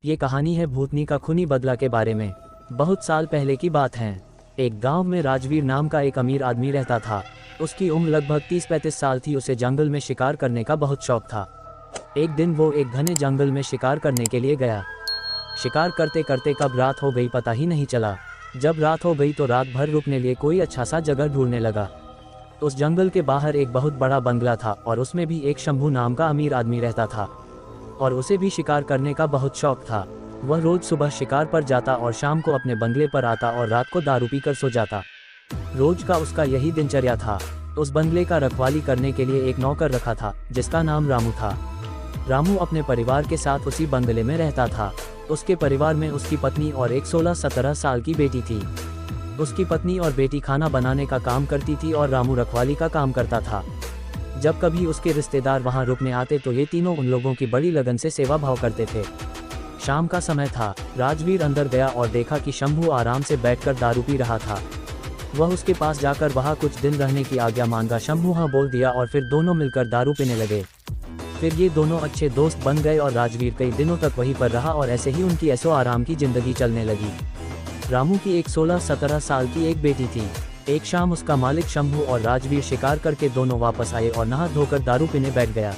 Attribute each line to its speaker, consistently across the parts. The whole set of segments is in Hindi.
Speaker 1: ये कहानी है भूतनी का खूनी बदला के बारे में। बहुत साल पहले की बात है। एक गांव में राजवीर नाम का एक अमीर आदमी रहता था। उसकी उम्र लगभग 30-35 साल थी। उसे जंगल में शिकार करने का बहुत शौक था। एक दिन वो एक घने जंगल में शिकार करने के लिए गया। शिकार करते करते कब रात हो गई पता ही नहीं चला। जब रात हो गई तो रात भर रुकने लिए कोई अच्छा सा जगह ढूंढने लगा। उस जंगल के बाहर एक बहुत बड़ा बंगला था और उसमें भी एक शंभू नाम का अमीर आदमी रहता था और उसे भी शिकार करने का बहुत शौक था। वह रोज सुबह शिकार पर जाता और शाम को अपने बंगले पर आता और रात को दारू पीकर सो जाता। रोज का उसका यही दिनचर्या था। उस बंगले का रखवाली करने के लिए एक नौकर रखा था जिसका नाम रामू था। रामू अपने परिवार के साथ उसी बंगले में रहता था। उसके परिवार में उसकी पत्नी और एक 16-17 साल की बेटी थी। उसकी पत्नी और बेटी खाना बनाने का काम करती थी और रामू रखवाली का काम करता था। जब कभी उसके रिश्तेदार वहां रुकने आते तो ये तीनों उन लोगों की बड़ी लगन से सेवा भाव करते थे। शाम का समय था। राजवीर अंदर गया और देखा कि शंभू आराम से बैठकर दारू पी रहा था। वह उसके पास जाकर वहां कुछ दिन रहने की आज्ञा मांगा। शंभू हाँ बोल दिया और फिर दोनों मिलकर दारू पीने लगे। फिर ये दोनों अच्छे दोस्त बन गए और राजवीर कई दिनों तक वहीं पर रहा और ऐसे ही उनकी ऐसो आराम की जिंदगी चलने लगी। रामू की एक 16-17 साल की एक बेटी थी। एक शाम उसका मालिक शंभू और राजवीर शिकार करके दोनों वापस आए और नहा धोकर दारू पीने बैठ गया।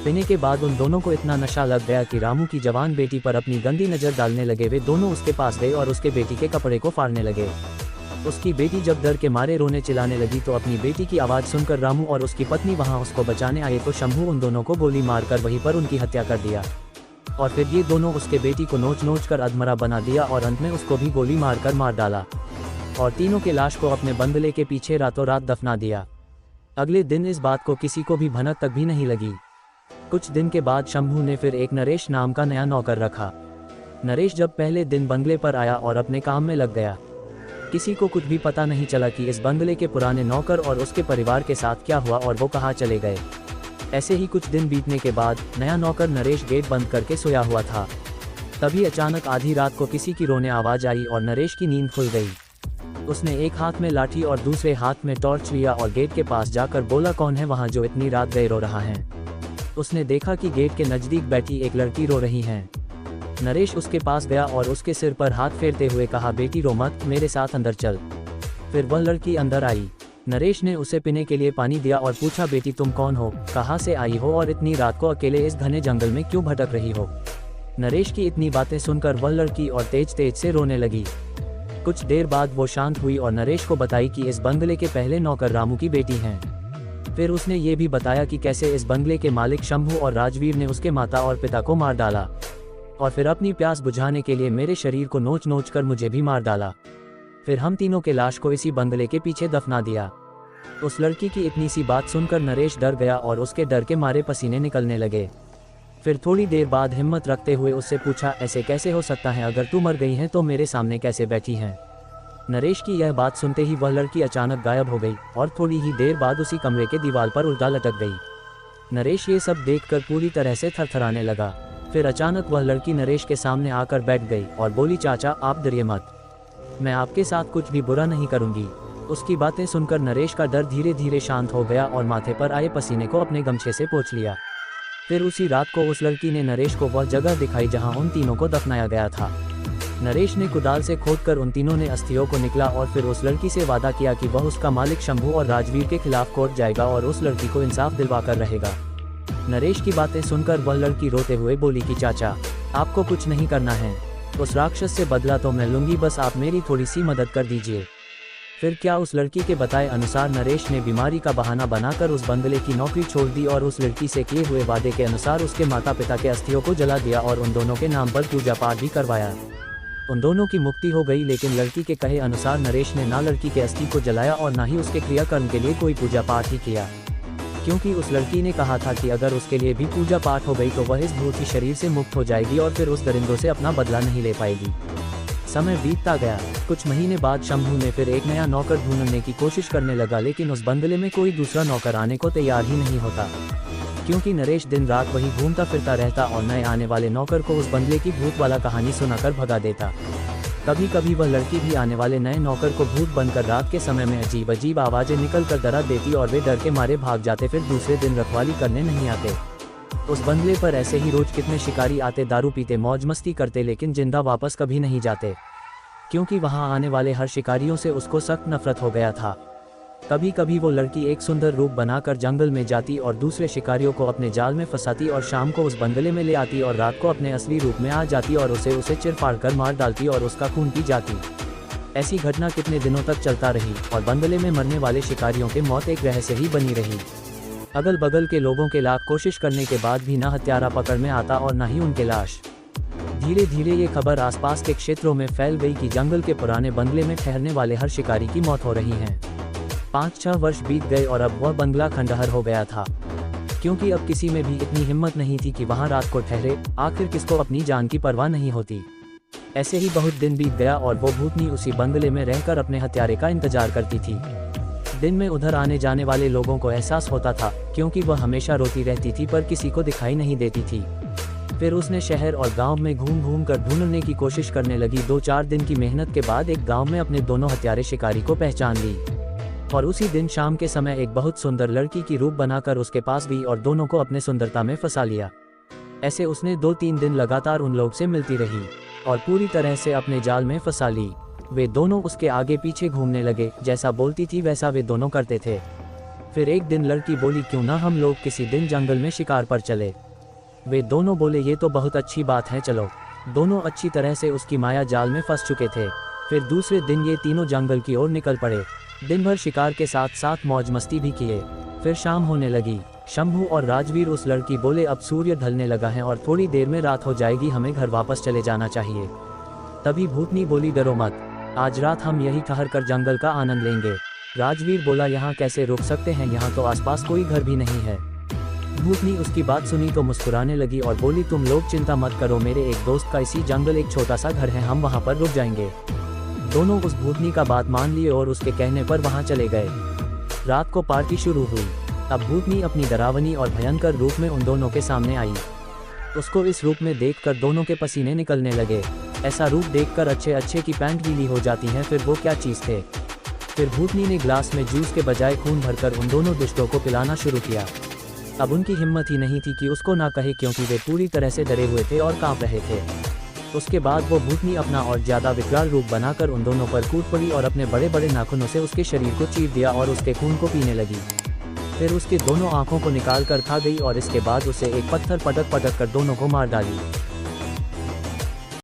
Speaker 1: पीने के बाद उन दोनों को इतना नशा लग गया कि रामू की जवान बेटी पर अपनी गंदी नज़र डालने लगे। वे दोनों उसके पास गए और उसके बेटी के कपड़े को फाड़ने लगे। उसकी बेटी जब डर के मारे रोने चिल्लाने लगी तो अपनी बेटी की आवाज़ सुनकर रामू और उसकी पत्नी वहां उसको बचाने आए तो शंभू उन दोनों को गोली मारकर वहीं पर उनकी हत्या कर दिया। और फिर ये दोनों उसके बेटी को नोच नोच कर अधमरा बना दिया और अंत में उसको भी गोली मारकर मार डाला और तीनों के लाश को अपने बंगले के पीछे रातों रात दफना दिया। अगले दिन इस बात को किसी को भी भनक तक भी नहीं लगी। कुछ दिन के बाद शंभू ने फिर एक नरेश नाम का नया नौकर रखा। नरेश जब पहले दिन बंगले पर आया और अपने काम में लग गया। किसी को कुछ भी पता नहीं चला कि इस बंगले के पुराने नौकर और उसके परिवार के साथ क्या हुआ और वो कहाँ चले गए। ऐसे ही कुछ दिन बीतने के बाद नया नौकर नरेश गेट बंद करके सोया हुआ था। तभी अचानक आधी रात को किसी की रोने आवाज़ आई और नरेश की नींद खुल गई। उसने एक हाथ में लाठी और दूसरे हाथ में टॉर्च लिया और गेट के पास जाकर बोला, कौन है वहाँ जो इतनी रात गए रो रहा है। उसने देखा कि गेट के नज़दीक बैठी एक लड़की रो रही है। नरेश उसके पास गया और उसके सिर पर हाथ फेरते हुए कहा, बेटी रो मत, मेरे साथ अंदर चल। फिर वह लड़की अंदर आई। नरेश ने उसे पीने के लिए पानी दिया और पूछा, बेटी तुम कौन हो, कहाँ से आई हो और इतनी रात को अकेले इस घने जंगल में क्यों भटक रही हो। नरेश की इतनी बातें सुनकर वह लड़की और तेज तेज से रोने लगी। कुछ देर बाद वो शांत हुई और नरेश को बताई कि इस बंगले के पहले नौकर रामू की बेटी हैं। फिर उसने ये भी बताया कि कैसे इस बंगले के मालिक शंभू और राजवीर ने उसके माता और पिता को मार डाला और फिर अपनी प्यास बुझाने के लिए मेरे शरीर को नोच नोच कर मुझे भी मार डाला। फिर हम तीनों के लाश को इसी बंगले के पीछे दफना दिया। उस लड़की की इतनी सी बात सुनकर नरेश डर गया और उसके डर के मारे पसीने निकलने लगे। फिर थोड़ी देर बाद हिम्मत रखते हुए उससे पूछा, ऐसे कैसे हो सकता है, अगर तू मर गई है तो मेरे सामने कैसे बैठी हैं। नरेश की यह बात सुनते ही वह लड़की अचानक गायब हो गई और थोड़ी ही देर बाद उसी कमरे के दीवार पर उल्टा लटक गई। नरेश ये सब देखकर पूरी तरह से थरथराने लगा। फिर अचानक वह लड़की नरेश के सामने आकर बैठ गई और बोली, चाचा आप डरिए मत, मैं आपके साथ कुछ भी बुरा नहीं करूंगी। उसकी बातें सुनकर नरेश का डर धीरे धीरे शांत हो गया और माथे पर आए पसीने को अपने गमछे से पोंछ लिया। फिर उसी रात को उस लड़की ने नरेश को वह जगह दिखाई जहां उन तीनों को दफनाया गया था। नरेश ने कुदाल से खोदकर उन तीनों ने अस्थियों को निकला और फिर उस लड़की से वादा किया कि वह उसका मालिक शंभू और राजवीर के खिलाफ कोर्ट जाएगा और उस लड़की को इंसाफ दिलवा कर रहेगा। नरेश की बातें सुनकर वह लड़की रोते हुए बोली कि चाचा आपको कुछ नहीं करना है, उस राक्षस से बदला तो मैं लूंगी, बस आप मेरी थोड़ी सी मदद कर दीजिए। फिर क्या उस लड़की के बताए अनुसार नरेश ने बीमारी का बहाना बनाकर उस बंगले की नौकरी छोड़ दी और उस लड़की से किए हुए वादे के अनुसार उसके माता पिता के अस्थियों को जला दिया और उन दोनों के नाम पर पूजा पाठ भी करवाया। उन दोनों की मुक्ति हो गई, लेकिन लड़की के कहे अनुसार नरेश ने ना लड़की के अस्थि को जलाया और ना ही उसके क्रियाकर्म के लिए कोई पूजा पाठ ही किया, क्योंकि उस लड़की ने कहा था कि अगर उसके लिए भी पूजा पाठ हो गई तो वह इस भूत की शरीर से मुक्त हो जाएगी और फिर उस दरिंदों से अपना बदला नहीं ले पाएगी। समय बीतता गया। कुछ महीने बाद शंभू ने फिर एक नया नौकर ढूंढने की कोशिश करने लगा, लेकिन उस बंगले में कोई दूसरा नौकर आने को तैयार ही नहीं होता, क्योंकि नरेश दिन रात वहीं घूमता फिरता रहता और नए आने वाले नौकर को उस बंगले की भूत वाला कहानी सुनाकर भगा देता। कभी कभी वह लड़की भी आने वाले नए नौकर को भूत बनकर रात के समय में अजीब अजीब आवाजें निकल कर डरा देती और वे डर के मारे भाग जाते, फिर दूसरे दिन रखवाली करने नहीं आते। उस बंगले पर ऐसे ही रोज कितने शिकारी आते, दारू पीते, मौज मस्ती करते, लेकिन जिंदा वापस कभी नहीं जाते, क्योंकि वहां आने वाले हर शिकारियों से उसको सख्त नफरत हो गया था। कभी कभी वो लड़की एक सुंदर रूप बनाकर जंगल में जाती और दूसरे शिकारियों को अपने जाल में फंसाती और शाम को उस बंगले में ले आती और रात को अपने असली रूप में आ जाती और उसे चिरफाड़ कर मार डालती और उसका खून पी जाती। ऐसी घटना कितने दिनों तक चलता रही और बंगले में मरने वाले शिकारियों की मौत एक रहस्य ही बनी रही। अगल बगल के लोगों के लाख कोशिश करने के बाद भी ना हत्यारा पकड़ में आता और ना ही उनके लाश। धीरे धीरे ये खबर आसपास के क्षेत्रों में फैल गई कि जंगल के पुराने बंगले में ठहरने वाले हर शिकारी की मौत हो रही है। 5-6 वर्ष बीत गए और अब वह बंगला खंडहर हो गया था, क्योंकि अब किसी में भी इतनी हिम्मत नहीं थी कि वहां रात को ठहरे। आखिर किसको अपनी जान की परवाह नहीं होती। ऐसे ही बहुत दिन बीत गया और वो भूतनी उसी बंगले में रहकर अपने हत्यारे का इंतजार करती थी। दिन में उधर आने जाने वाले लोगों को एहसास होता था, क्योंकि वह हमेशा रोती रहती थी पर किसी को दिखाई नहीं देती थी। फिर उसने शहर और गांव में घूम घूम कर ढूंढने की कोशिश करने लगी। 2-4 दिन की मेहनत के बाद एक गांव में अपने दोनों हत्यारे शिकारी को पहचान ली और उसी दिन शाम के समय एक बहुत सुंदर लड़की की रूप बनाकर उसके पास गई और दोनों को अपने सुंदरता में फंसा लिया। ऐसे उसने 2-3 दिन लगातार उन लोग से मिलती रही और पूरी तरह से अपने जाल में फंसा ली। वे दोनों उसके आगे पीछे घूमने लगे, जैसा बोलती थी वैसा वे दोनों करते थे। फिर एक दिन लड़की बोली, क्यों ना हम लोग किसी दिन जंगल में शिकार पर चले। वे दोनों बोले, ये तो बहुत अच्छी बात है, चलो। दोनों अच्छी तरह से उसकी माया जाल में फंस चुके थे। फिर दूसरे दिन ये तीनों जंगल की ओर निकल पड़े। दिन भर शिकार के साथ साथ मौज मस्ती भी किए। फिर शाम होने लगी। शंभू और राजवीर उस लड़की बोले, अब सूर्य ढलने लगा है और थोड़ी देर में रात हो जाएगी, हमें घर वापस चले जाना चाहिए। तभी भूतनी बोली, डरो मत, आज रात हम यही ठहर कर जंगल का आनंद लेंगे। राजवीर बोला, यहाँ कैसे रुक सकते हैं, यहाँ तो आसपास कोई घर भी नहीं है। भूतनी उसकी बात सुनी तो मुस्कुराने लगी और बोली, तुम लोग चिंता मत करो, मेरे एक दोस्त का इसी जंगल एक छोटा सा घर है, हम वहाँ पर रुक जाएंगे। दोनों उस भूतनी का बात मान लिए और उसके कहने पर वहाँ चले गए। रात को पार्टी शुरू हुई। अब भूतनी अपनी डरावनी और भयंकर रूप में उन दोनों के सामने आई। उसको इस रूप में देखकर दोनों के पसीने निकलने लगे। ऐसा रूप देखकर अच्छे की पैंट गीली हो जाती है, फिर वो क्या चीज़ थे। फिर भूतनी ने ग्लास में जूस के बजाय खून भरकर उन दोनों दुष्टों को पिलाना शुरू किया। अब उनकी हिम्मत ही नहीं थी कि उसको ना कहे, क्योंकि वे पूरी तरह से डरे हुए थे और कांप रहे थे। उसके बाद वो भूतनी अपना और ज़्यादा विकराल रूप बनाकर उन दोनों पर कूद पड़ी और अपने बड़े बड़े नाखूनों से उसके शरीर को चीर दिया और उसके खून को पीने लगी। फिर उसके दोनों आंखों को निकाल कर खा गई और इसके बाद उसे एक पत्थर पटक कर दोनों को मार डाली।